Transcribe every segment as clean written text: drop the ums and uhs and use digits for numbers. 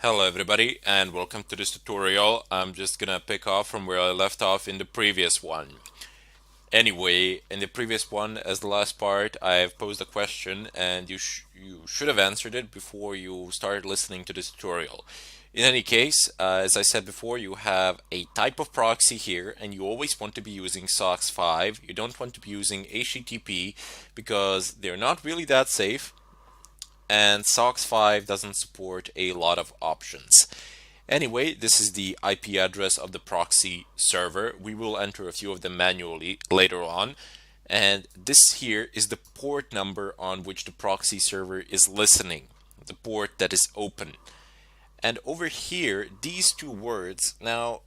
Hello everybody and welcome to this tutorial. I'm just gonna pick off from where I left off in the previous one. Anyway, in the previous one, as the last part, I've posed a question and you should have answered it before you started listening to this tutorial. In any case, as I said before, you have a type of proxy here and you always want to be using SOCKS 5. You don't want to be using HTTP because they're not really that safe, and SOCKS 5 doesn't support a lot of options. Anyway, this is the IP address of the proxy server. We will enter a few of them manually later on. And this here is the port number on which the proxy server is listening, the port that is open. And over here, these two words, now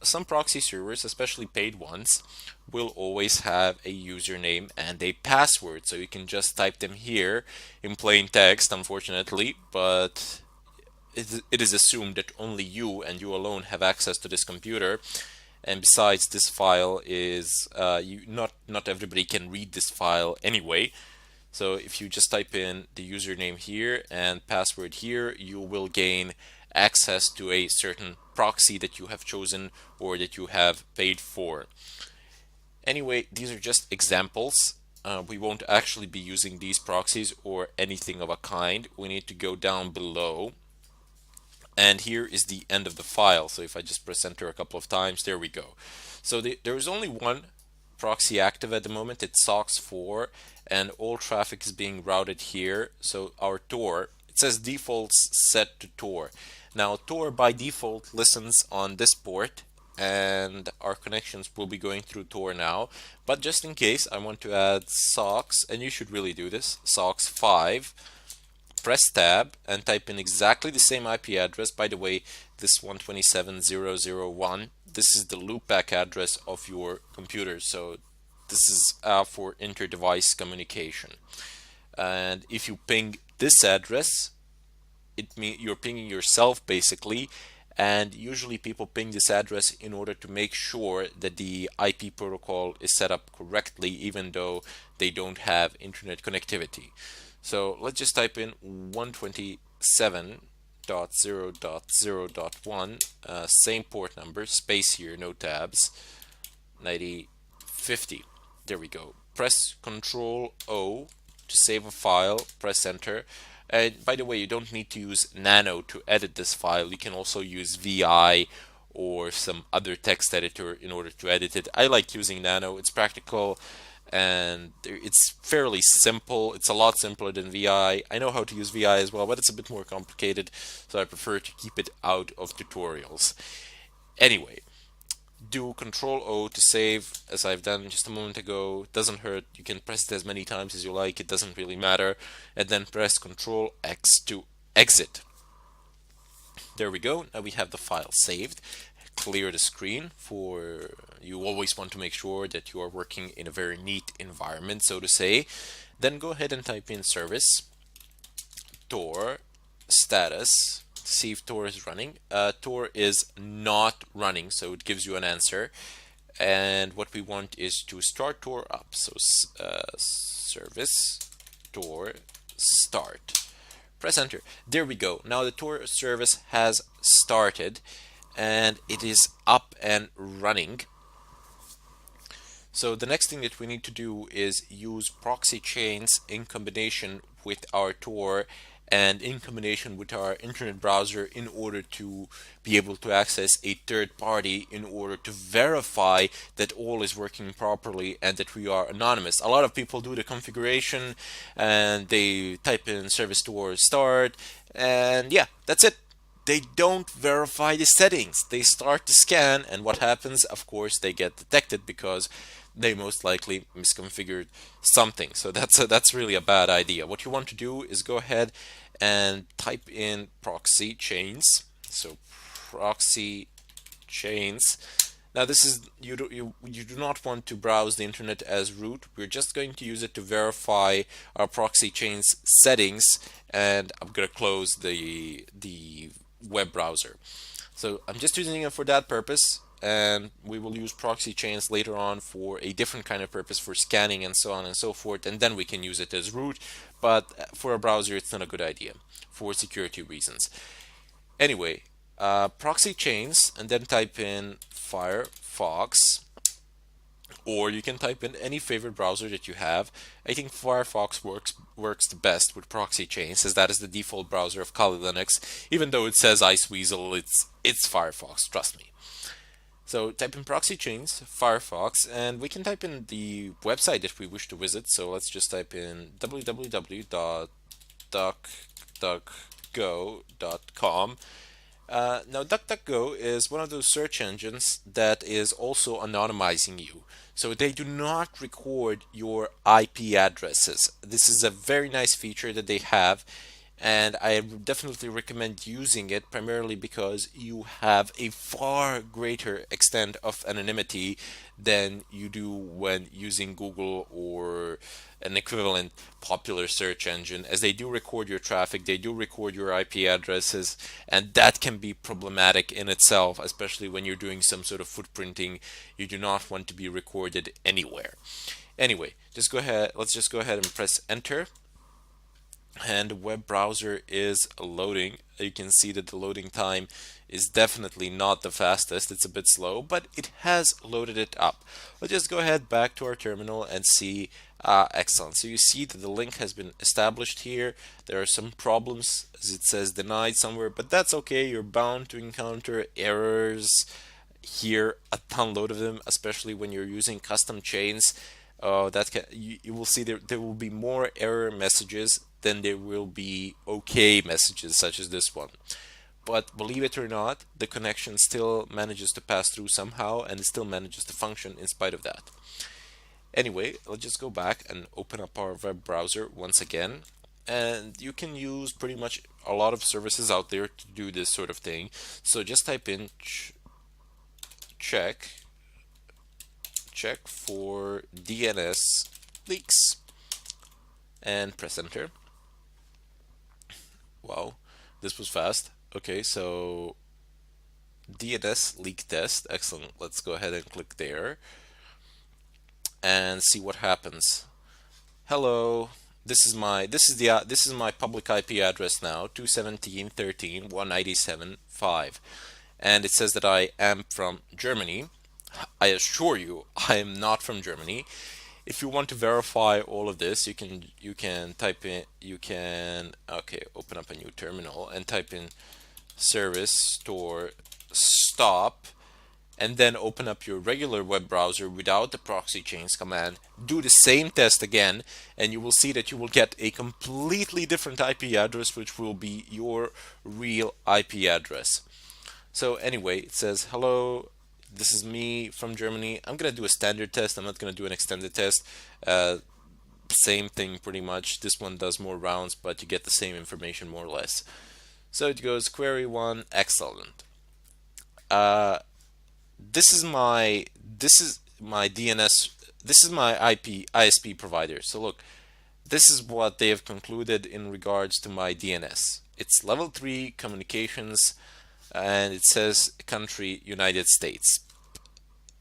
some proxy servers, especially paid ones, will always have a username and a password. So you can just type them here in plain text, unfortunately, but it is assumed that only you and you alone have access to this computer. And besides, this file is not everybody can read this file anyway. So if you just type in the username here and password here, you will gain access to a certain proxy that you have chosen or that you have paid for. Anyway, these are just examples. We won't actually be using these proxies or anything of a kind. We need to go down below. And here is the end of the file. So if I just press enter a couple of times, there we go. So there is only one proxy active at the moment. It's SOCKS 4 and all traffic is being routed here. So our Tor, it says defaults set to Tor. Now Tor by default listens on this port and our connections will be going through Tor now. But just in case, I want to add SOCKS, and you should really do this, SOCKS 5. Press tab and type in exactly the same IP address. By the way, this 127.0.0.1, this is the loopback address of your computer. So this is for inter-device communication. And if you ping this address, it means you're pinging yourself basically. And usually people ping this address in order to make sure that the IP protocol is set up correctly, even though they don't have internet connectivity. So let's just type in 127.0.0.1, same port number, space here, no tabs, 9050. There we go. Press Control O to save a file, press enter. And by the way, you don't need to use Nano to edit this file. You can also use VI or some other text editor in order to edit it. I like using Nano, it's practical and it's fairly simple. It's a lot simpler than VI. I know how to use VI as well, but it's a bit more complicated, so I prefer to keep it out of tutorials. Anyway, do Control O to save, as I've done just a moment ago. Doesn't hurt. You can press it as many times as you like. It doesn't really matter. And then press Control X to exit. There we go. Now we have the file saved. Clear the screen. For you always want to make sure that you are working in a very neat environment, so to say. Then go ahead and type in service Tor status to see if Tor is running. Tor is not running, so it gives you an answer. And what we want is to start Tor up. So service Tor start. Press enter. There we go. Now the Tor service has started and it is up and running. So the next thing that we need to do is use Proxychains in combination with our Tor and in combination with our internet browser in order to be able to access a third party in order to verify that all is working properly and that we are anonymous. A lot of people do the configuration and they type in service Tor start and yeah, that's it. They don't verify the settings. They start the scan and what happens? Of course, they get detected because they most likely misconfigured something. So that's really a bad idea. What you want to do is go ahead and type in Proxychains. So Proxychains. Now this is you do not want to browse the internet as root. We're just going to use it to verify our Proxychains settings, and I'm gonna close the web browser. So I'm just using it for that purpose, and we will use Proxychains later on for a different kind of purpose, for scanning and so on and so forth, and then we can use it as root. But for a browser, it's not a good idea for security reasons. Anyway, Proxychains, and then type in Firefox, or you can type in any favorite browser that you have. I think Firefox works the best with Proxychains, as that is the default browser of Kali Linux. Even though it says Iceweasel, it's Firefox. Trust me. So type in Proxychains, Firefox, and we can type in the website that we wish to visit. So let's just type in www.duckduckgo.com. Now, DuckDuckGo is one of those search engines that is also anonymizing you. So they do not record your IP addresses. This is a very nice feature that they have, and I definitely recommend using it, primarily because you have a far greater extent of anonymity than you do when using Google or an equivalent popular search engine, as they do record your traffic, they do record your IP addresses, and that can be problematic in itself, especially when you're doing some sort of footprinting. You do not want to be recorded anywhere. Anyway, let's just go ahead and press enter, and the web browser is loading. You can see that the loading time is definitely not the fastest. It's a bit slow, but it has loaded it up. Let's just go ahead back to our terminal and see. Excellent. So you see that the link has been established here. There are some problems, as it says denied somewhere, but that's okay. You're bound to encounter errors here, a ton load of them, especially when you're using custom chains. You will see there will be more error messages than there will be okay messages, such as this one. But believe it or not, the connection still manages to pass through somehow, and it still manages to function in spite of that. Anyway, let's just go back and open up our web browser once again. And you can use pretty much a lot of services out there to do this sort of thing. So just type in check for DNS leaks and press enter. Wow, this was fast. Okay, so DNS leak test. Excellent. Let's go ahead and click there and see what happens. Hello. This is my public IP address now, 217.13.197.5, and it says that I am from Germany. I assure you, I am not from Germany. If you want to verify all of this, you can open up a new terminal and type in service store stop, and then open up your regular web browser without the Proxychains command. Do the same test again, and you will see that you will get a completely different IP address, which will be your real IP address. So anyway, it says, hello, this is me from Germany. I'm gonna do a standard test. I'm not gonna do an extended test. Same thing pretty much. This one does more rounds, but you get the same information more or less. So it goes query 1, excellent. This is my DNS. This is my IP ISP provider. So look, this is what they have concluded in regards to my DNS. It's level 3 communications, and it says country United States.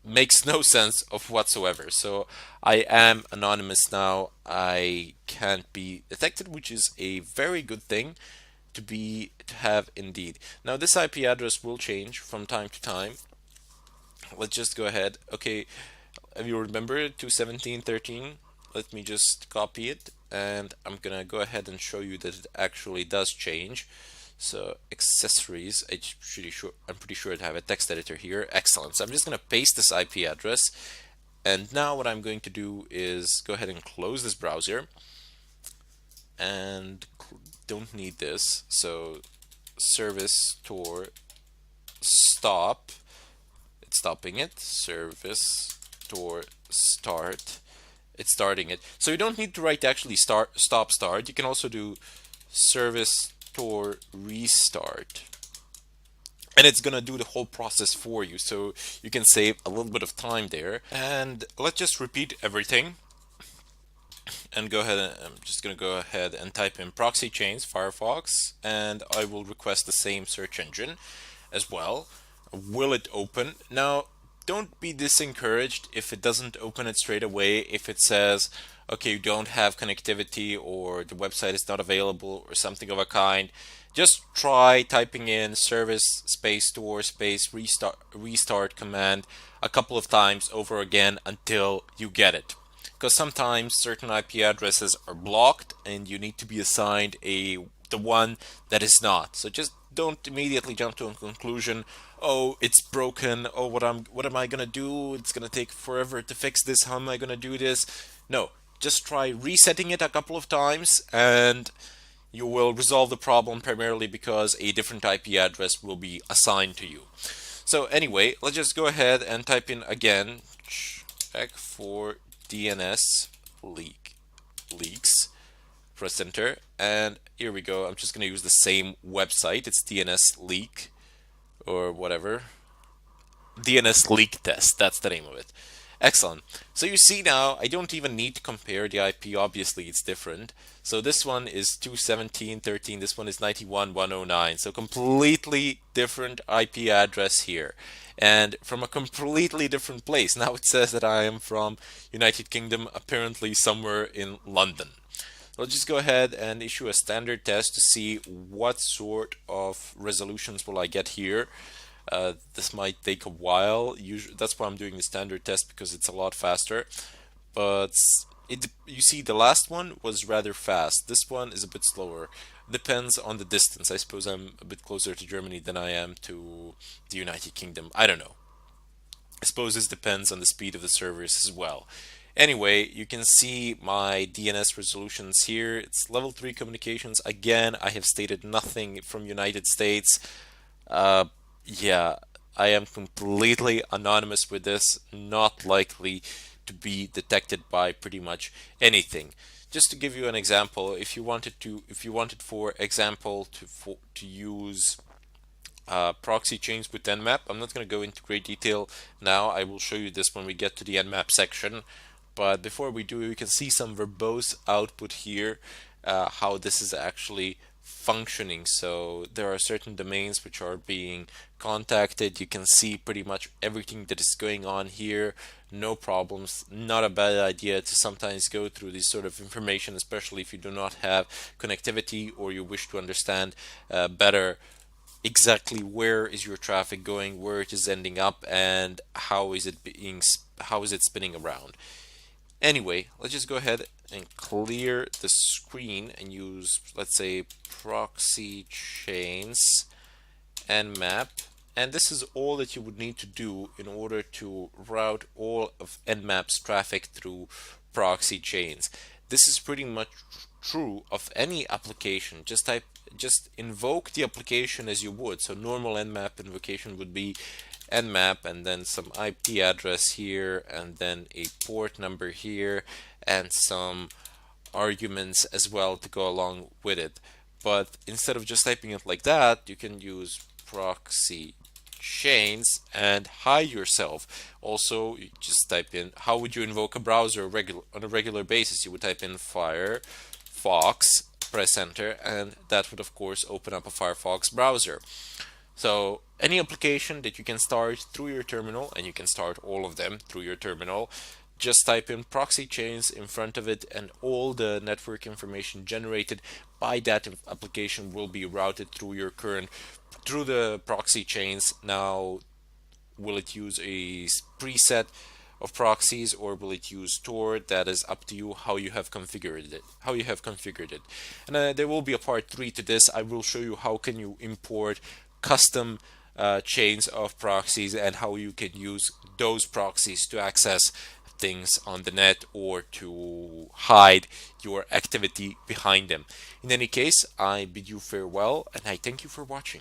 Makes no sense of whatsoever. So I am anonymous now. I can't be detected, which is a very good thing to have indeed. Now this IP address will change from time to time. Let's just go ahead. Okay, if you remember 217.13, let me just copy it, and I'm gonna go ahead and show you that it actually does change. So accessories, I'm pretty sure I have a text editor here. Excellent. So I'm just gonna paste this IP address, and now what I'm going to do is go ahead and close this browser, and don't need this. So service store stop. It's stopping it. Service store start. It's starting it. So you don't need to write actually stop start. You can also do service store restart, and it's gonna do the whole process for you, so you can save a little bit of time there. And let's just repeat everything and go ahead, and I'm just gonna go ahead and type in Proxychains Firefox, and I will request the same search engine as well. Will it open? Now don't be disencouraged if it doesn't open it straight away, if it says, okay, you don't have connectivity or the website is not available or something of a kind, just try typing in service space store space restart command a couple of times over again until you get it. Because sometimes certain IP addresses are blocked and you need to be assigned the one that is not. So just don't immediately jump to a conclusion. Oh, it's broken. Oh, what am I gonna do? It's gonna take forever to fix this. How am I gonna do this? No, just try resetting it a couple of times and you will resolve the problem, primarily because a different IP address will be assigned to you. So anyway, let's just go ahead and type in again, check for DNS leaks, press enter, and here we go. I'm just going to use the same website. It's DNS leak or whatever. DNS leak test, that's the name of it. Excellent. So you see now, I don't even need to compare the IP. Obviously, it's different. So this one is 217.13. This one is 91.109. So completely different IP address here. And from a completely different place. Now it says that I am from United Kingdom, apparently somewhere in London. So let's just go ahead and issue a standard test to see what sort of resolutions will I get here. This might take a while. Usually, that's why I'm doing the standard test, because it's a lot faster. But you see, the last one was rather fast. This one is a bit slower. Depends on the distance. I suppose I'm a bit closer to Germany than I am to the United Kingdom. I don't know. I suppose this depends on the speed of the servers as well. Anyway, you can see my DNS resolutions here. It's level 3 communications. Again, I have stated nothing from United States. Uh, yeah, I am completely anonymous with this, not likely to be detected by pretty much anything. Just to give you an example, if you wanted, for example, to use Proxychains with Nmap, I'm not going to go into great detail now. I will show you this when we get to the Nmap section. But before we do, you can see some verbose output here, how this is actually functioning. So there are certain domains which are being contacted. You can see pretty much everything that is going on here. No problems. Not a bad idea to sometimes go through this sort of information, especially if you do not have connectivity or you wish to understand better exactly where is your traffic going, where it is ending up, and how is it spinning around. Anyway, let's just go ahead and clear the screen and use, let's say, Proxychains Nmap. And this is all that you would need to do in order to route all of Nmap's traffic through Proxychains. This is pretty much true of any application. Just invoke the application as you would. So normal Nmap invocation would be Nmap and then some IP address here and then a port number here and some arguments as well to go along with it. But instead of just typing it like that, you can use Proxychains and hide yourself. Also, you just type in, how would you invoke a browser on a regular basis? You would type in Firefox, press enter, and that would of course open up a Firefox browser. So any application that you can start through your terminal, and you can start all of them through your terminal, just type in Proxychains in front of it, and all the network information generated by that application will be routed through the Proxychains. Now, will it use a preset of proxies or will it use Tor? That is up to you how you have configured it. And there will be a part 3 to this. I will show you how can you import custom chains of proxies and how you can use those proxies to access things on the net or to hide your activity behind them. In any case, I bid you farewell and I thank you for watching.